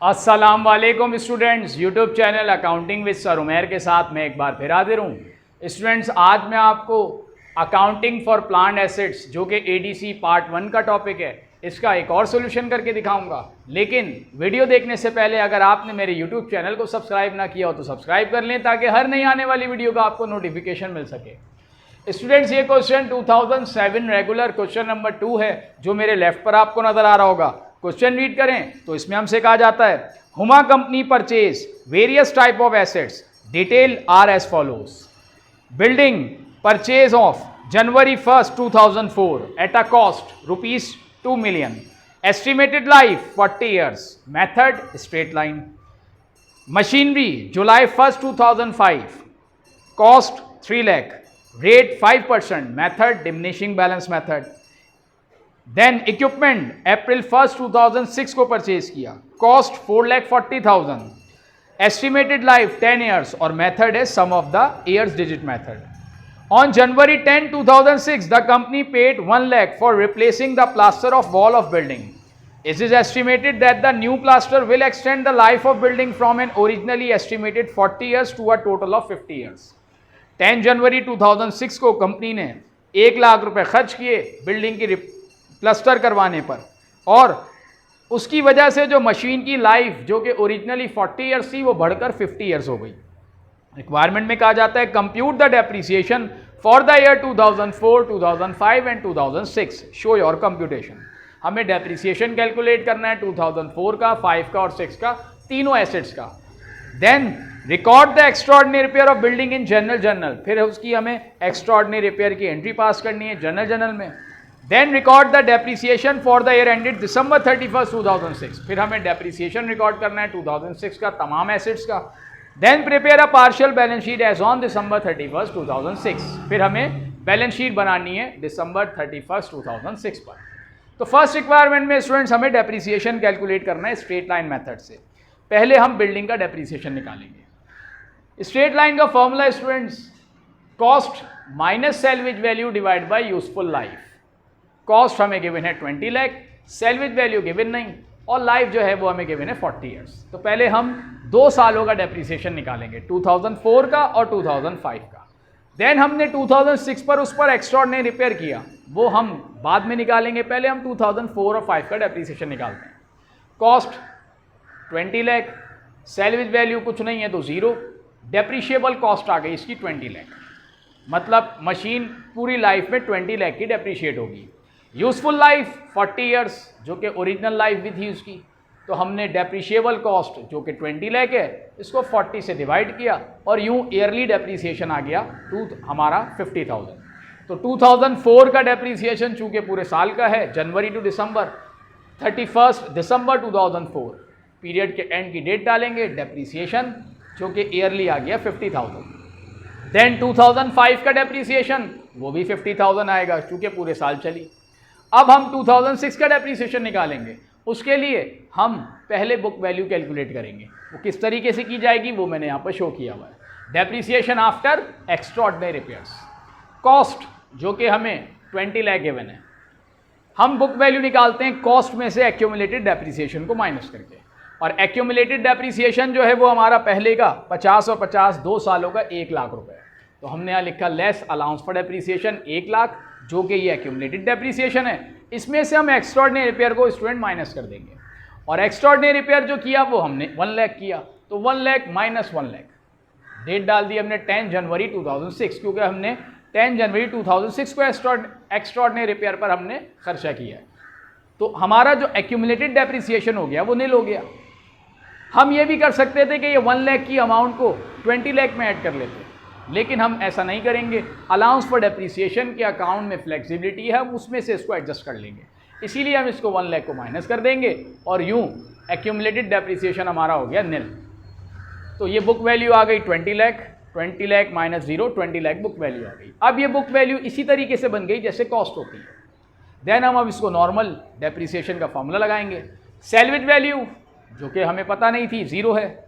अस्सलाम वालेकुम students, YouTube channel accounting with sir Umair के साथ मैं एक बार फिर हाजिर हूँ। स्टूडेंट्स, आज मैं आपको अकाउंटिंग फॉर प्लांट एसेट्स जो कि एडीसी पार्ट 1 का टॉपिक है, इसका एक और सोल्यूशन करके दिखाऊंगा। लेकिन वीडियो देखने से पहले अगर आपने मेरे यूट्यूब चैनल को सब्सक्राइब ना किया हो तो सब्सक्राइब कर लें ताकि हर नई आने वाली वीडियो का आपको नोटिफिकेशन मिल सके। स्टूडेंट्स, ये क्वेश्चन 2007 रेगुलर क्वेश्चन नंबर 2 है जो मेरे लेफ्ट पर आपको नजर आ रहा होगा। क्वेश्चन रीड करें तो इसमें हमसे कहा जाता है, Huma company purchase various type of assets, detail are as follows. Building purchase of January 1st 2004 at a cost ₹2 million, estimated life 40 years, method straight line. Machinery July 1st 2005, cost 3 lakh, rate 5%, method diminishing balance method. Then equipment April 1st 2006 को purchase किया, cost 4,40,000, estimated life 10 years और method है sum of the years digit method. On January 10, 2006, the company paid 1 lakh for replacing the plaster of wall of building. It is estimated that the new plaster will extend the life of building from an originally estimated 40 years to a total of 50 years. 10 जनवरी 2006 को company ने 1 लाख रुपए खर्च किए building की plaster करवाने पर, और उसकी वजह से जो मशीन की लाइफ जो कि ओरिजिनली 40 ईयर्स थी वो बढ़कर 50 ईयर्स हो गई। रिक्वायरमेंट में कहा जाता है, compute the depreciation for the year 2004, 2005 and 2006, show your computation. हमें डेप्रिसिएशन कैलकुलेट करना है 2004 का, 5 का और 6 का, तीनों एसेट्स का। Then record the extraordinary repair of building in general journal, फिर उसकी हमें एक्स्ट्राऑर्डिनरी रिपेयर की एंट्री पास करनी है जनरल जर्नल में। Then record the depreciation for the year ended December 31st 2006, फिर हमें डेप्रिसिएशन रिकॉर्ड करना है 2006 का तमाम एसेट्स का। Then prepare a partial balance sheet as on December 31st 2006, फिर हमें बैलेंस शीट बनानी है December 31st 2006 पर। तो फर्स्ट रिक्वायरमेंट में स्टूडेंट्स हमें डेप्रिसिएशन कैलकुलेट करना है स्ट्रेट लाइन मेथड से। पहले हम बिल्डिंग का डेप्रिसिएशन निकालेंगे। स्ट्रेट लाइन का formula students, cost minus salvage value divide by useful life. Cost हमें गिवन है 20 लाख, सैल्वेज वैल्यू गिवन नहीं, और लाइफ जो है वो हमें गिवन है 40 ईयर्स। तो पहले हम 2 सालों का डेप्रिसिएशन निकालेंगे, 2004 का और 2005 का। देन हमने 2006 पर उस पर एक्स्ट्राऑर्डिनरी रिपेयर किया, वो हम बाद में निकालेंगे। पहले हम 2004 और 5 का डेप्रिसिएशन निकालते हैं। कॉस्ट 20 लाख, सैल्वेज वैल्यू कुछ नहीं है तो 0, डेप्रिशिएबल कॉस्ट आ गई इसकी 20 लाख, मतलब मशीन पूरी लाइफ में 20 लाख की डेप्रिशिएट होगी। यूजफुल लाइफ 40 ईयर्स जो कि ओरिजिनल लाइफ भी थी उसकी, तो हमने डेप्रिशिएबल कॉस्ट जो कि 20 लाख है इसको 40 से डिवाइड किया और यूं ईयरली डेप्रिसिएशन आ गया हमारा 50,000। तो 2004 का डेप्रिसिएशन चूँकि पूरे साल का है, जनवरी टू दिसंबर, 31 दिसंबर 2004 पीरियड के एंड की डेट डालेंगे, डेप्रिसिएशन जो कि ईयरली आ गया 50,000। देन 2005 का डेप्रिसिएशन वो भी 50,000 आएगा चूँकि पूरे साल चली। अब हम 2006 का डेप्रिसिएशन निकालेंगे, उसके लिए हम पहले बुक वैल्यू कैलकुलेट करेंगे। वो किस तरीके से की जाएगी वो मैंने यहाँ पर शो किया हुआ है। Depreciation after extraordinary repairs, cost जो कि हमें 20 लाख गिवन है, हम बुक वैल्यू निकालते हैं कॉस्ट में से एक्यूमुलेटेड डेप्रिसिएशन को माइनस करके, और एक्यूमुलेटेड डेप्रिसिएशन जो है वो हमारा पहले का 50 और 50 2 सालों का 1 लाख रुपए। तो हमने यहाँ लिखा less allowance for depreciation 1 lakh, जो कि ये एक्यूमुलेटेड डेप्रिसिएशन है। इसमें से हम एक्स्ट्राऑर्डिनरी रिपेयर को स्टूडेंट माइनस कर देंगे, और एक्स्ट्राऑर्डिनरी रिपेयर जो किया वो हमने 1 लाख किया, तो 1 लाख माइनस 1 लाख, डेट डाल दी हमने 10 जनवरी 2006, क्योंकि हमने 10 जनवरी 2006 को एक्स्ट्राऑर्डिनरी रिपेयर पर हमने खर्चा किया है। तो हमारा जो एक्यूमुलेटेड डेप्रिसिएशन हो गया वो नील हो गया। हम ये भी कर सकते थे कि ये 1 लाख की अमाउंट को 20 लाख में ऐड कर लेते, लेकिन हम ऐसा नहीं करेंगे। अलाउंस फॉर डेप्रिसिएशन के अकाउंट में फ्लेक्सिबिलिटी है, हम उसमें से इसको एडजस्ट कर लेंगे, इसीलिए हम इसको 1 लाख को माइनस कर देंगे और यूं एक्यूमुलेटेड डेप्रिसिएशन हमारा हो गया निल। तो ये बुक वैल्यू आ गई 20 lakh, 20 lakh minus 0, 20 lakh book value आ गई। अब ये बुक वैल्यू इसी तरीके से बन गई जैसे कॉस्ट होती है। देन हम अब इसको नॉर्मल डेप्रिसिएशन का फॉर्मूला लगाएंगे। सैल्वेज वैल्यू जो कि हमें पता नहीं थी 0 है,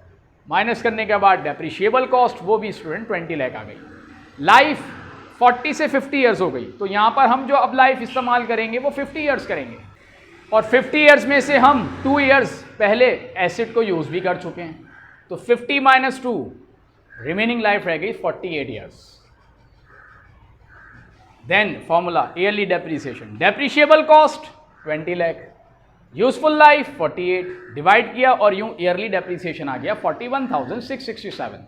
माइनस करने के बाद डेप्रिशिएबल कॉस्ट वो भी स्टूडेंट 20 लाख आ गई। लाइफ 40 से 50 ईयर्स हो गई, तो यहाँ पर हम जो अब लाइफ इस्तेमाल करेंगे वो 50 ईयर्स करेंगे। और 50 ईयर्स में से हम 2 ईयर्स पहले एसिड को यूज़ भी कर चुके हैं, तो 50 माइनस 2 रिमेनिंग लाइफ रह गई 48 years. Then formula yearly depreciation, depreciable cost 20 lakh, useful life 48, divide किया और यूं ईयरली डेप्रीसिएशन आ गया 41,667।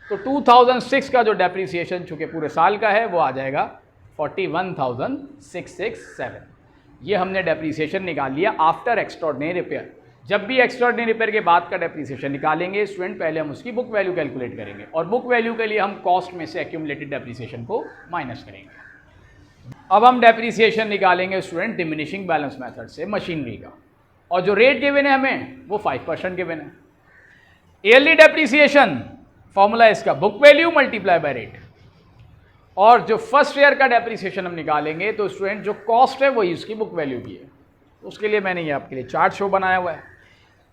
तो 2006 का जो डेप्रीसिएशन चूंकि पूरे साल का है वो आ जाएगा 41,667। ये हमने डेप्रीसिएशन निकाल लिया आफ्टर एक्स्ट्राऑर्डिनरी रिपेयर। जब भी एक्स्ट्राऑर्डिनरी रिपेयर के बाद का डेप्रीसिएशन निकालेंगे स्टूडेंट, पहले हम उसकी बुक वैल्यू कैलकुलेट करेंगे और बुक वैल्यू के लिए हम कॉस्ट में से एक्यूमुलेटेड डेप्रीसिएशन को माइनस करेंगे। अब हम डेप्रीसिएशन निकालेंगे स्टूडेंट डिमिनिशिंग बैलेंस मेथड से मशीनरी का, और जो रेट गिवन है हमें वो 5% गिवन है। ईयरली डेप्रीसिएशन फॉर्मूला इसका book value multiply by rate, और जो फर्स्ट ईयर का डेप्रीसिएशन हम निकालेंगे तो स्टूडेंट जो कॉस्ट है वही उसकी बुक वैल्यू की है। उसके लिए मैंने ये आपके लिए चार्ट शो बनाया हुआ है।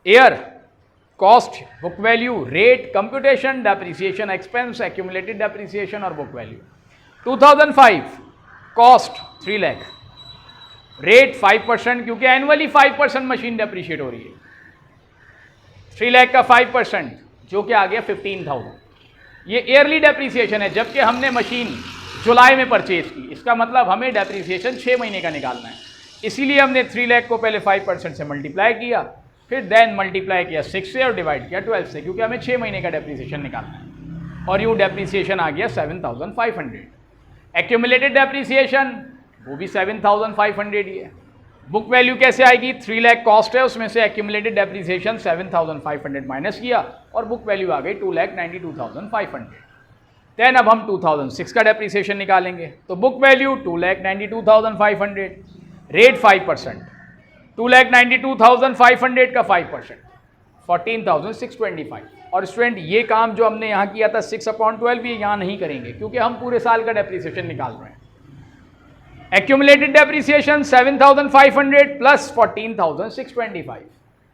Year, cost, book value, rate, computation, depreciation expense, accumulated depreciation और book value. 2005 cost 3 lakh, rate 5% क्योंकि एनुअली 5% मशीन डेप्रीशिएट हो रही है। 3 लाख का 5% जो कि आ गया 15,000। ये ईयरली डेप्रीसिएशन है, जबकि हमने मशीन जुलाई में परचेज की। इसका मतलब हमें डेप्रीसिएशन 6 महीने का निकालना है, इसीलिए हमने 3 लाख को पहले 5% से मल्टीप्लाई किया, फिर देन मल्टीप्लाई किया 6 से और डिवाइड किया 12 से, क्योंकि हमें 6 महीने का डेप्रीसिएशन निकालना है। और यूँ डेप्रीसिएशन आ गया 7,500। एक्यूमुलेटेड डेप्रीसिएशन वो भी 7,500 ही है। बुक वैल्यू कैसे आएगी? 3 लाख कॉस्ट है, उसमें से एक्यूमुलेटेड डेप्रीसिएशन 7,500 माइनस किया और बुक वैल्यू आ गई 2,92,500। देन अब हम 2006 का डेप्रीसिएशन निकालेंगे, तो बुक वैल्यू 2,92,500, रेट 5%, 2,92,500 का 5% 14,625। और स्टूडेंट ये काम जो हमने यहाँ किया था 6/12 ये यहाँ नहीं करेंगे, क्योंकि हम पूरे साल का डेप्रीसिएशन निकाल रहे हैं। एक्यूमुलेटेड डेप्रीसिएशन 7,500 प्लस 14,625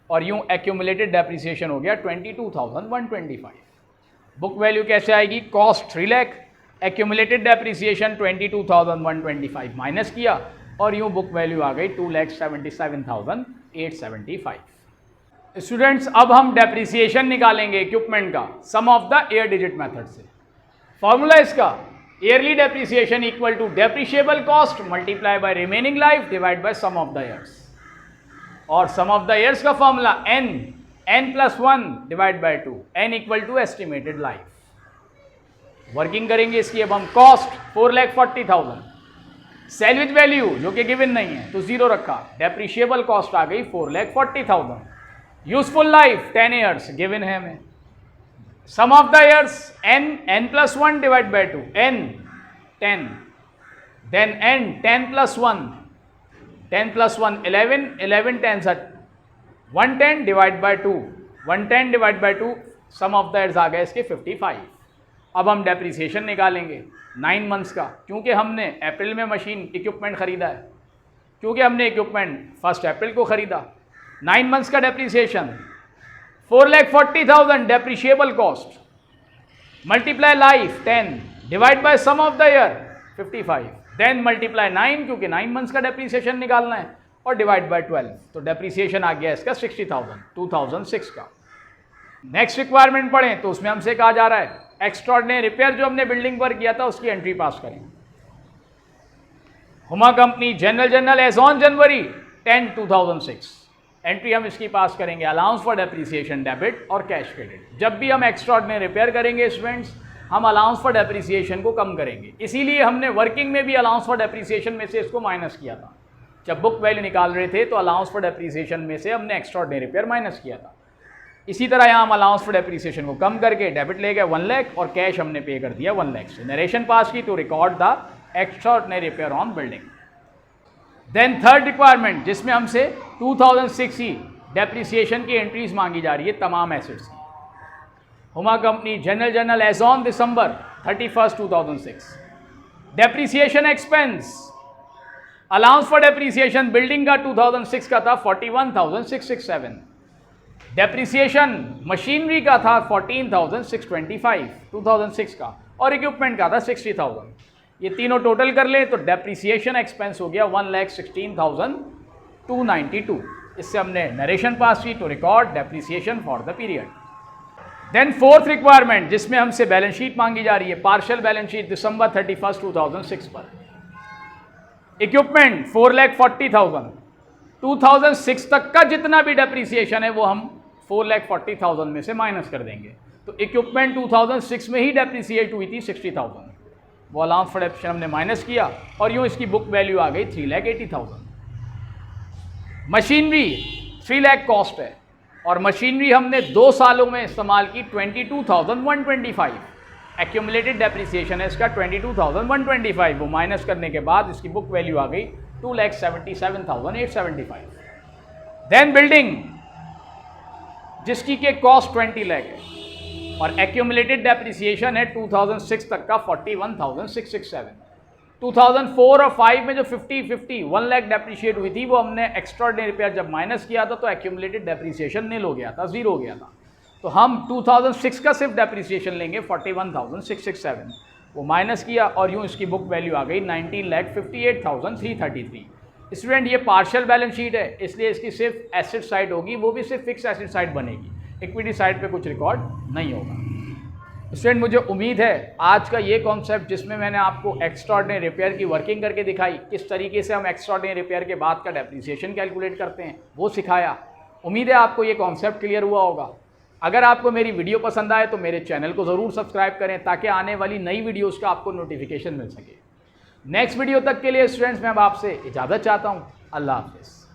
और यूं एक्यूमुलेटेड डेप्रीसिएशन हो गया 22,125। बुक वैल्यू कैसे आएगी? Cost 3 lakh, accumulated depreciation 22,125 minus किया और यूं बुक वैल्यू आ गई 2,77,875। स्टूडेंट्स अब हम डेप्रीसिएशन निकालेंगे इक्विपमेंट का sum of the year digit method से। फॉर्मूला इसका yearly depreciation equal to depreciable cost multiply by remaining life divide by sum of the years, और सम ऑफ द ईयर्स का formula n plus 1 divide by 2, n equal to estimated life. Working करेंगे इसकी। अब हम cost 4,40,000, salvage value जो कि given नहीं है तो 0 रखा, डेप्रीशिएबल कॉस्ट आ गई 4,40,000, यूजफुल लाइफ 10 ईयर्स गिवन है हमें। Sum of the years n plus 1 divide by 2, n 10, then n 10 plus 1, 10 plus 1 11, 11 10 110 divide by 2, 110 divide by 2, sum of the years आ गए इसके 55। अब हम डेप्रीसिएशन निकालेंगे 9 मंथ्स का, क्योंकि हमने अप्रैल में मशीन इक्विपमेंट खरीदा है, क्योंकि हमने इक्विपमेंट 1 अप्रैल को खरीदा। 9 मंथ्स का depreciation 4,40,000 depreciable cost multiply life 10 divide by sum of the year 55, then multiply 9 क्योंकि 9 मंथ्स का डेप्रीसिएशन निकालना है और डिवाइड बाय 12, तो डेप्रीसिएशन आ गया इसका 60,000 2006 का। नेक्स्ट रिक्वायरमेंट पढ़ें तो उसमें हमसे कहा जा रहा है एक्स्ट्राऑर्डिनरी रिपेयर जो हमने बिल्डिंग पर किया था उसकी एंट्री पास करें। Huma company general as on जनवरी 10, 2006, एंट्री हम इसकी पास करेंगे अलाउंस फॉर डेप्रीसिएशन डेबिट और कैश क्रेडिट। जब भी हम एक्स्ट्राऑर्डिनरी रिपेयर करेंगे स्टूडेंट्स हम अलाउंस फॉर डेप्रीसिएशन को कम करेंगे, इसीलिए हमने वर्किंग में भी अलाउंस फॉर डेप्रीसिएशन में से इसको माइनस किया था। जब बुक वैल्यू निकाल रहे थे तो अलाउंस फॉर डेप्रीसिएशन में से हमने एक्स्ट्राऑर्डिनरी रिपेयर माइनस किया था। इसी तरह यहाँ हम अलाउंस फॉर डेप्रीसिएशन को कम करके डेबिट ले गए 1 लाख और कैश हमने पे कर दिया 1 लाख से। नरेशन पास की to record the extraordinary repair on building. Then third requirement जिसमें हमसे 2006 ही डेप्रीसिएशन की एंट्रीज मांगी जा रही है तमाम एसेट्स की। Huma company general as on दिसंबर 31, 2006, depreciation expense allowance for depreciation building का 2006 का था 41,667, डेप्रीसिएशन मशीनरी का था 14,625 2006 का और इक्विपमेंट का था 60,000। ये तीनों टोटल कर ले तो डेप्रीसिएशन एक्सपेंस हो गया 1,16,000 292। इससे हमने नरेशन पास की to record depreciation for the period. Then fourth requirement जिसमें हमसे बैलेंस शीट मांगी जा रही है, पार्शियल बैलेंस शीट दिसंबर 31, 2006 पर। इक्विपमेंट 4,40,000, 2006 तक का जितना भी डेप्रिसिएशन है वो हम 4,40,000 में से माइनस कर देंगे। तो इक्विपमेंट 2006 में ही डेप्रिसिएट हुई थी 60,000, वो अलाउंस फॉर डेप्रिसिएशन हमने माइनस किया और यूँ इसकी बुक वैल्यू आ गई 3,80,000। मशीनरी 3 लाख कॉस्ट है और मशीनरी हमने 2 सालों में इस्तेमाल की 22,125। एक्यूमुलेटेड डेप्रिसिएशन है इसका 22,125, वो माइनस करने के बाद इसकी बुक वैल्यू आ गई 2,77,875। देन बिल्डिंग जिसकी के कॉस्ट 20 लाख है और एक्यूमुलेटेड डेप्रिसिएशन है 2006 तक का 41,667। 2004 और 5 में जो 1 लाख डेप्रिशिएट हुई थी वो हमने एक्स्ट्राऑर्डिनरी रिपेयर जब माइनस किया था तो एक्यूमुलेटेड डेप्रिसिएशन नील हो गया था, जीरो हो गया था। तो हम 2006 का सिर्फ डेप्रिसिएशन लेंगे 41,667, वो माइनस किया और यूँ इसकी बुक वैल्यू आ गई 19,58,333। स्टूडेंट ये पार्शियल बैलेंस शीट है इसलिए इसकी सिर्फ एसेट साइड होगी, वो भी सिर्फ फिक्स एसेट साइड बनेगी, इक्विटी साइड पे कुछ रिकॉर्ड नहीं होगा। स्टूडेंट मुझे उम्मीद है आज का ये कॉन्सेप्ट जिसमें मैंने आपको एक्स्ट्राऑर्डिनरी रिपेयर की वर्किंग करके दिखाई, किस तरीके से हम एक्स्ट्राऑर्डिनरी रिपेयर के बाद का डेप्रिसिएशन कैलकुलेट करते हैं वो सिखाया। उम्मीद है आपको ये कॉन्सेप्ट क्लियर हुआ होगा। अगर आपको मेरी वीडियो पसंद आए तो मेरे चैनल को ज़रूर सब्सक्राइब करें ताकि आने वाली नई वीडियोज़ का आपको नोटिफिकेशन मिल सके। नेक्स्ट वीडियो तक के लिए स्टूडेंट्स मैं अब आपसे इजाज़त चाहता हूँ। अल्लाह हाफिज़।